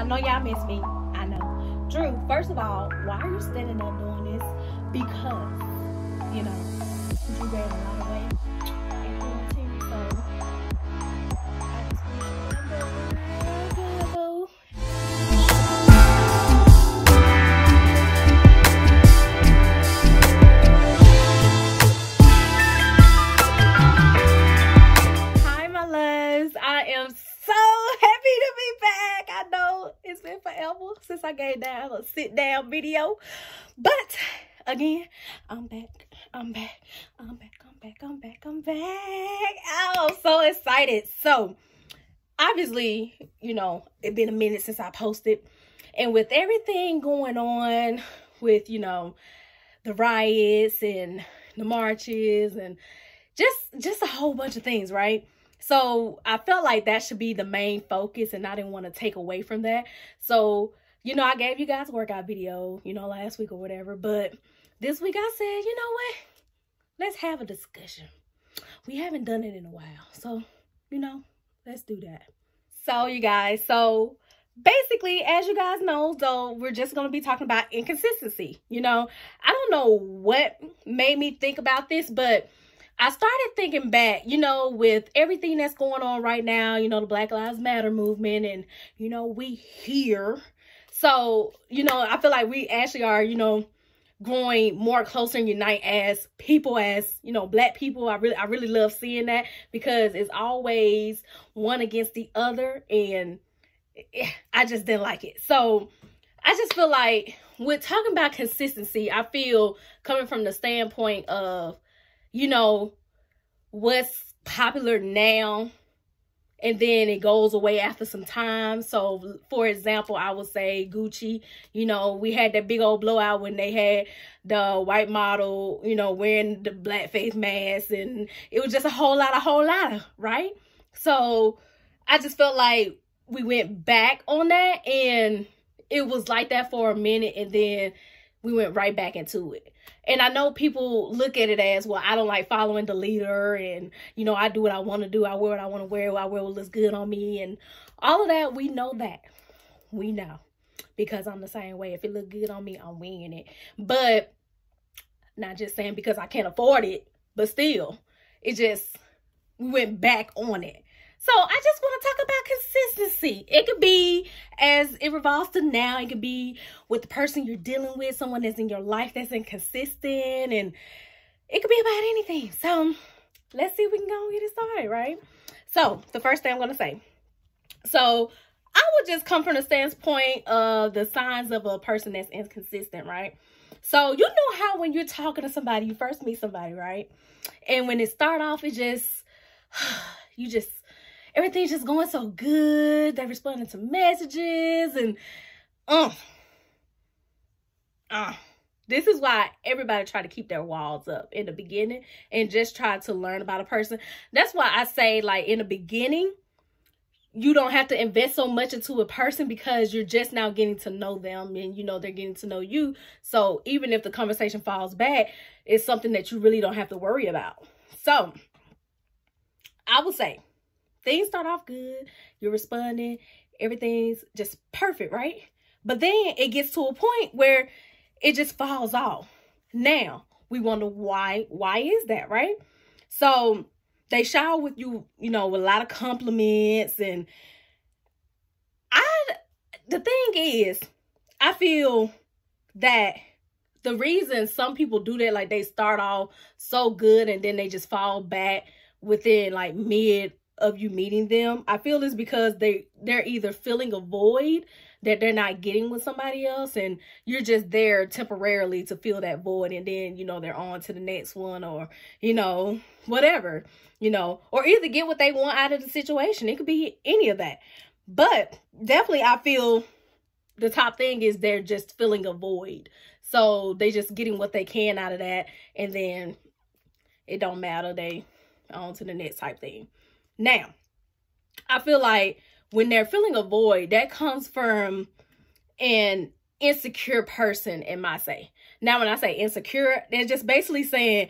know y'all miss me. I know. Drew, first of all, why are you standing up doing this? Because, you know, you gained a lot of weight and quarantine, so I just wish you were boo. Hi, my loves. I am so happy to be back. I know it's been forever since I gave down a sit down video, but again, I'm back. I'm back. Oh, I'm so excited. So obviously, you know, it's been a minute since I posted, and with everything going on with, you know, the riots and the marches and just a whole bunch of things, right? So I felt like that should be the main focus, and I didn't want to take away from that. So, you know, I gave you guys a workout video, you know, last week or whatever. But this week I said, you know what? Let's have a discussion. We haven't done it in a while. So, you know, let's do that. So, you guys, so basically, as you guys know, though, we're just going to be talking about inconsistency. You know, I don't know what made me think about this, but I started thinking back, you know, with everything that's going on right now, you know, the Black Lives Matter movement, and, you know, we here. So, you know, I feel like we actually are, you know, growing more closer and unite as people, as, you know, Black people. I really love seeing that, because it's always one against the other, and I just didn't like it. So I just feel like with talking about consistency, I feel coming from the standpoint of, you know, what's popular now, and then it goes away after some time. So, for example, I would say Gucci, you know, we had that big old blowout when they had the white model, you know, wearing the blackface mask, and it was just a whole lot of, right? So I just felt like we went back on that, and it was like that for a minute, and then we went right back into it. And I know people look at it as, well, I don't like following the leader, and, you know, I do what I want to do. I wear what I want to wear. I wear what looks good on me, and all of that. We know that. We know, because I'm the same way. If it look good on me, I'm wearing it. But not just saying because I can't afford it, but still, it just, we went back on it. So I just want to talk about consistency. It could be as it revolves to now. It could be with the person you're dealing with, someone that's in your life that's inconsistent, and it could be about anything. So let's see if we can go and get it started, right? So the first thing I'm going to say. So I would just come from the standpoint of the signs of a person that's inconsistent, right? So you know how when you're talking to somebody, you first meet somebody, right? And when it start off, it just, everything's just going so good. They're responding to messages, and this is why everybody try to keep their walls up in the beginning and just try to learn about a person. That's why I say, like, in the beginning, you don't have to invest so much into a person, because you're just now getting to know them, and, you know, they're getting to know you. So even if the conversation falls back, it's something that you really don't have to worry about. So I would say, things start off good, you're responding, everything's just perfect, right? But then it gets to a point where it just falls off. Now, we wonder why is that, right? So they shower with you, you know, with a lot of compliments, and the thing is, I feel that the reason some people do that, like they start off so good and then they just fall back within like mid of you meeting them, I feel is because they're either filling a void that they're not getting with somebody else, and you're just there temporarily to fill that void, and then, you know, they're on to the next one, or, you know, whatever, you know, or either get what they want out of the situation. It could be any of that. But definitely I feel the top thing is they're just filling a void. So they just getting what they can out of that, and then it don't matter, they on to the next type thing. Now, I feel like when they're filling a void, that comes from an insecure person, in my say. Now, when I say insecure, they're just basically saying,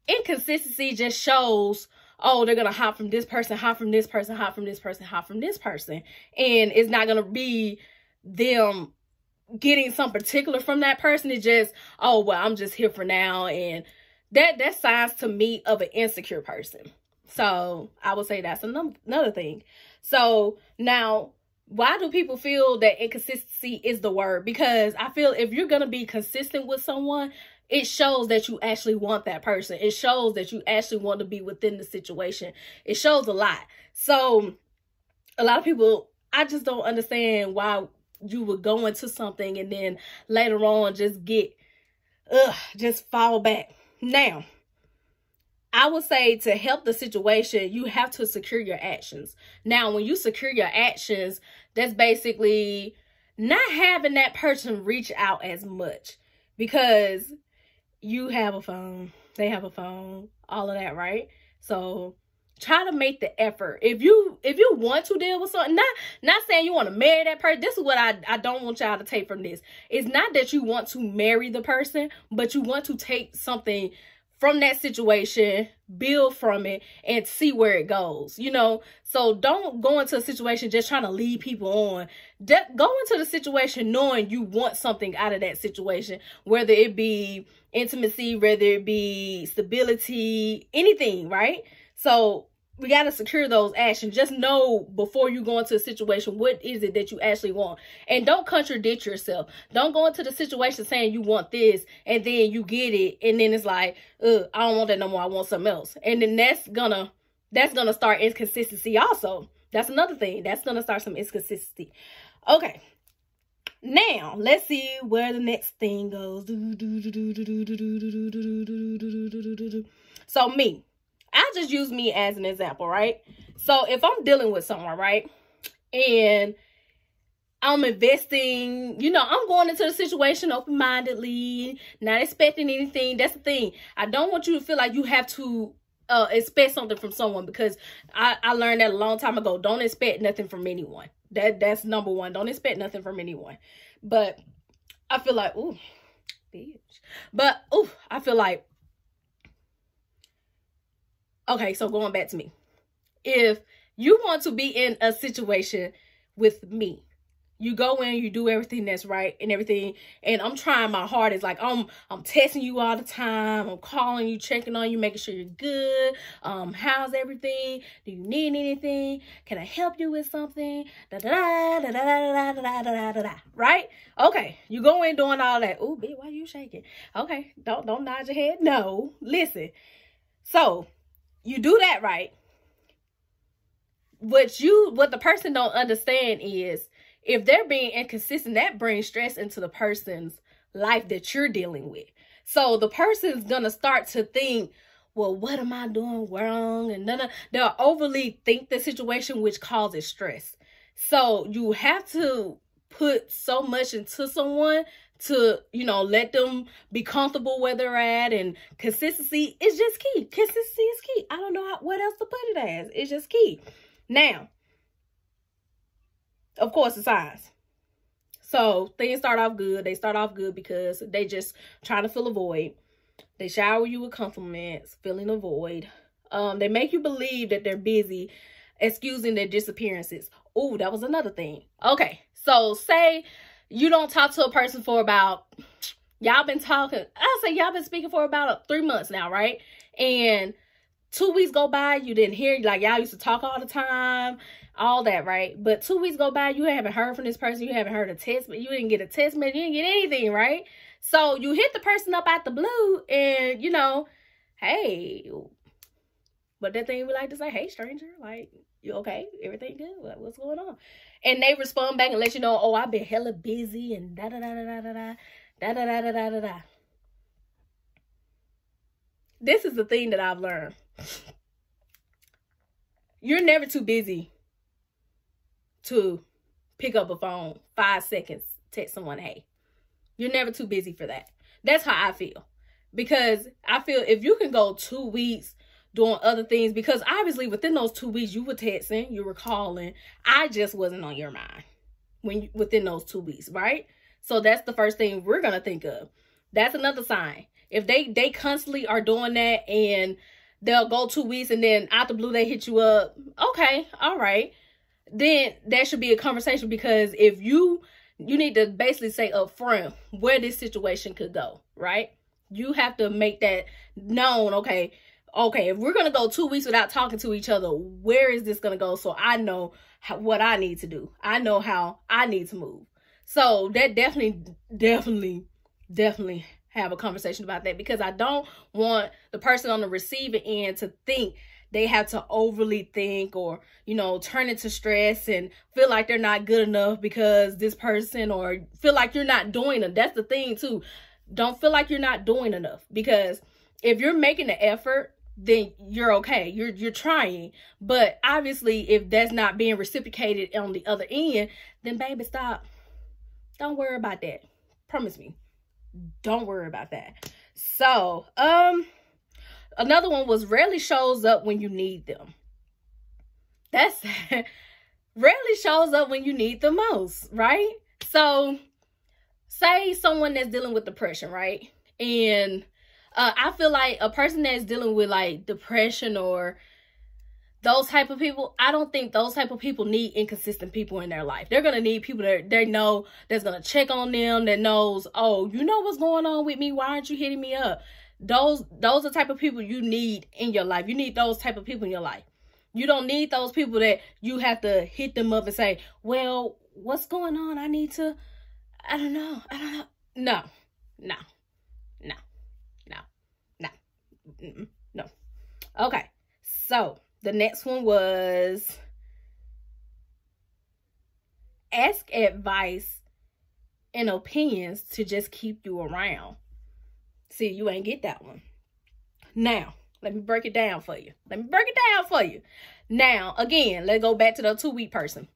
inconsistency just shows oh, they're going to hop from this person, hop from this person, hop from this person, hop from this person. And it's not going to be them getting some particular from that person. It's just, oh, well, I'm just here for now. And that signs to me of an insecure person. So I would say that's another thing. So now, why do people feel that inconsistency is the word? Because I feel if you're going to be consistent with someone, it shows that you actually want that person. It shows that you actually want to be within the situation. It shows a lot. So a lot of people, I just don't understand why you would go into something and then later on just fall back. Now, I would say to help the situation, you have to secure your actions. Now, when you secure your actions, that's basically not having that person reach out as much, because you have a phone, they have a phone, all of that, right? So try to make the effort. If you want to deal with something, not saying you want to marry that person. This is what I don't want y'all to take from this. It's not that you want to marry the person, but you want to take something from that situation, build from it, and see where it goes, you know? So don't go into a situation just trying to lead people on. Go into the situation knowing you want something out of that situation, whether it be intimacy, whether it be stability, anything, right? So we got to secure those actions. Just know before you go into a situation, what is it that you actually want? And don't contradict yourself. Don't go into the situation saying you want this and then you get it. And then it's like, I don't want that no more. I want something else. And then that's gonna start inconsistency also. That's another thing. That's going to start some inconsistency. Okay. Now, let's see where the next thing goes. So me. I just use me as an example, right? So if I'm dealing with someone, right, and I'm investing, you know, I'm going into the situation open-mindedly, not expecting anything. That's the thing. I don't want you to feel like you have to expect something from someone, because I learned that a long time ago. Don't expect nothing from anyone. That's number one. Don't expect nothing from anyone. But I feel like, ooh, bitch. But, ooh, I feel like, okay, so going back to me. If you want to be in a situation with me, you go in, you do everything that's right and everything, and I'm trying my hardest. Like, I'm texting you all the time. I'm calling you, checking on you, making sure you're good. How's everything? Do you need anything? Can I help you with something? Right? Okay, you go in doing all that. Ooh, bitch, why you shaking? Okay, don't nod your head. No, listen. So you do that, right? What the person don't understand is, if they're being inconsistent, that brings stress into the person's life that you're dealing with. So the person's gonna start to think, well, what am I doing wrong? And then they'll overly think the situation, which causes stress. So you have to put so much into someone to, you know, let them be comfortable where they're at. And consistency is just key. Consistency is key. I don't know what else to put it as. It's just key. Now, of course, the signs. So things start off good. They start off good because they just trying to fill a void. They shower you with compliments, filling a void. They make you believe that they're busy, excusing their disappearances. Oh, that was another thing. Okay, so say you don't talk to a person for about, y'all been talking, I'll say y'all been speaking for about 3 months now, right? And 2 weeks go by, you didn't hear, like y'all used to talk all the time, all that, right? But 2 weeks go by, you haven't heard from this person, you haven't heard a text, but you didn't get a text message, you didn't get anything, right? So you hit the person up out the blue and, you know, hey, but that thing we like to say, hey, stranger, like, you okay? Everything good? What's going on? And they respond back and let you know, oh, I've been hella busy and da-da-da-da-da-da-da, da-da-da-da-da-da-da. This is the thing that I've learned. You're never too busy to pick up a phone, 5 seconds, text someone, hey. You're never too busy for that. That's how I feel. Because I feel if you can go 2 weeks doing other things, because obviously within those 2 weeks, you were texting, you were calling. I just wasn't on your mind within those 2 weeks, right? So that's the first thing we're going to think of. That's another sign. If they constantly are doing that and they'll go 2 weeks and then out the blue they hit you up. Okay, all right. Then that should be a conversation, because if you need to basically say up front where this situation could go, right? You have to make that known. Okay, if we're going to go 2 weeks without talking to each other, where is this going to go? So I know what I need to do. I know how I need to move. So that definitely have a conversation about that, because I don't want the person on the receiving end to think they have to overly think or, you know, turn into stress and feel like they're not good enough because this person, or feel like you're not doing it. That's the thing too. Don't feel like you're not doing enough, because if you're making the effort, then you're okay. You're trying. But obviously, if that's not being reciprocated on the other end, then baby, stop. Don't worry about that. Promise me. Don't worry about that. So, another one was rarely shows up when you need them. That's rarely shows up when you need the most, right? So, say someone that's dealing with depression, right? And I feel like a person that's dealing with like depression or those type of people, I don't think those type of people need inconsistent people in their life. They're going to need people that they know that's going to check on them, that knows, oh, you know what's going on with me? Why aren't you hitting me up? Those are the type of people you need in your life. You need those type of people in your life. You don't need those people that you have to hit them up and say, well, what's going on? I don't know. No. No. Okay. So the next one was ask advice and opinions to just keep you around. See, you ain't get that one. Now, let me break it down for you. Now, again, let's go back to the 2-week person.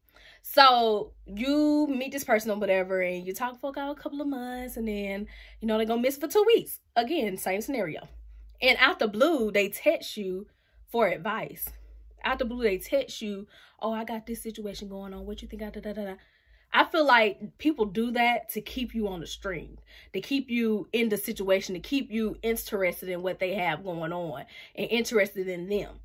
So you meet this person or whatever, and you talk for a couple of months, and then, you know, they're going to miss for 2 weeks. Again, same scenario. And out the blue, they text you for advice. Out the blue, they text you, oh, I got this situation going on. What you think? I feel like people do that to keep you on the string, to keep you in the situation, to keep you interested in what they have going on and interested in them.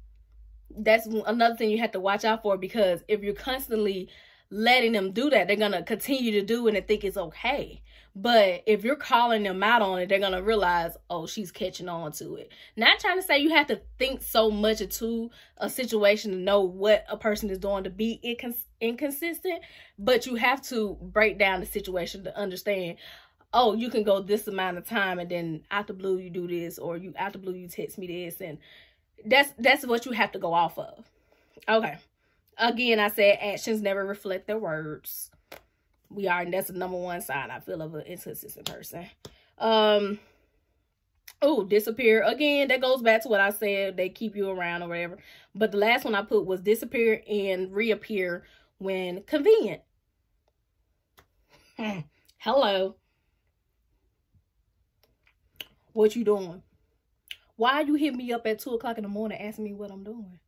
That's another thing you have to watch out for, because if you're constantly letting them do that, they're going to continue to do it and think it's okay. But if you're calling them out on it, they're going to realize, oh, she's catching on to it. Not trying to say you have to think so much into a situation to know what a person is doing to be inconsistent, but you have to break down the situation to understand, oh, you can go this amount of time and then out the blue you do this, or you out the blue you text me this, and that's what you have to go off of. Okay. Again, I said actions never reflect their words. That's the #1 sign, I feel, of an inconsistent person. Oh, disappear. Again, that goes back to what I said. They keep you around or whatever. But the last one I put was disappear and reappear when convenient. Hello. What you doing? Why you hit me up at 2 o'clock in the morning asking me what I'm doing?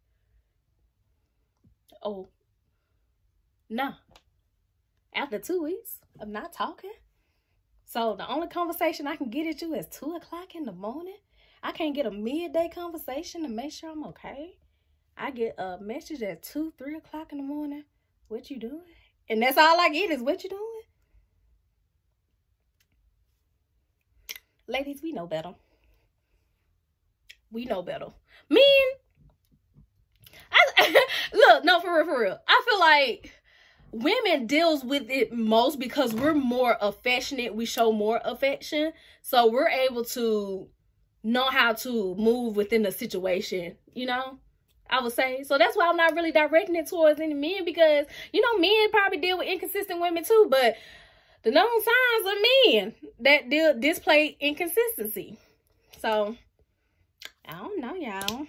Oh, nah. After 2 weeks of not talking, so the only conversation I can get at you is 2 o'clock in the morning. I can't get a midday conversation to make sure I'm okay. I get a message at 2, 3 o'clock in the morning. What you doing? And that's all I get is what you doing. Ladies, we know better. We know better. Men, look, no, for real. I feel like women deals with it most because we're more affectionate. We show more affection. So we're able to know how to move within the situation, you know, I would say. So that's why I'm not really directing it towards any men, because, you know, men probably deal with inconsistent women too. But the known signs of men that display inconsistency. So, I don't know, y'all.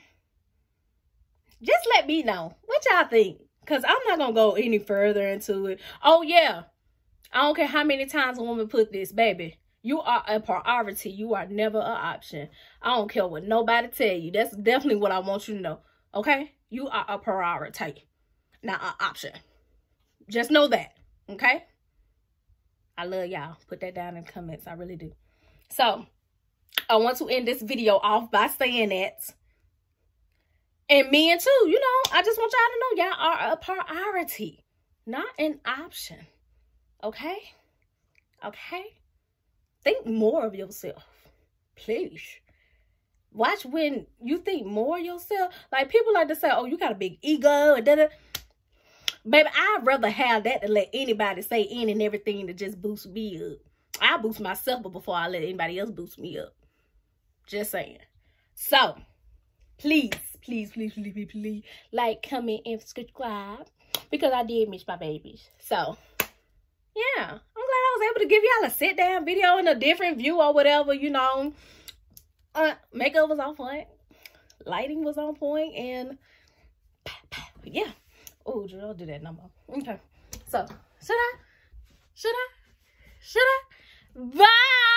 Just let me know what y'all think, because I'm not going to go any further into it. Oh, yeah. I don't care how many times a woman put this, baby. You are a priority. You are never an option. I don't care what nobody tell you. That's definitely what I want you to know. Okay? You are a priority, not an option. Just know that. Okay? I love y'all. Put that down in the comments. I really do. So, I want to end this video off by saying that And men too, you know, I just want y'all to know y'all are a priority, not an option. Okay? Okay? Think more of yourself. Please. Watch when you think more of yourself. Like, people like to say, oh, you got a big ego. And da-da. Baby, I'd rather have that than let anybody say any and everything to just boost me up. I boost myself before I let anybody else boost me up. Just saying. So, please, please, please, please, please, please, like, comment, and subscribe. Because I did miss my babies. So, yeah. I'm glad I was able to give y'all a sit-down video in a different view or whatever, you know. Makeup was on point. Lighting was on point. And, yeah. Oh, don't do that no more. Okay. So, should I? Bye!